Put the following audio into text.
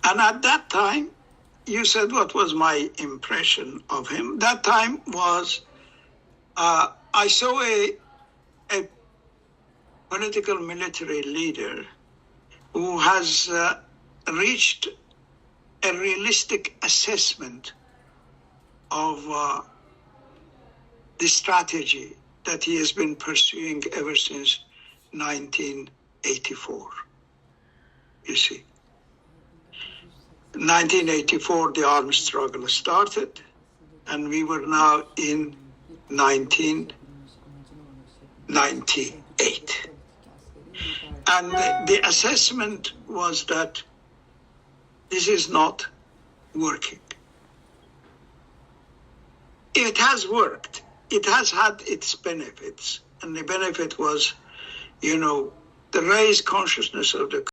And at that time, you said what was my impression of him. That time was, I saw a political military leader who has reached a realistic assessment of the strategy that he has been pursuing ever since 1984. You see, 1984, the armed struggle started, and we were now in 1998. And the assessment was that this is not working. It has worked. It has had its benefits. And the benefit was, the raised consciousness of the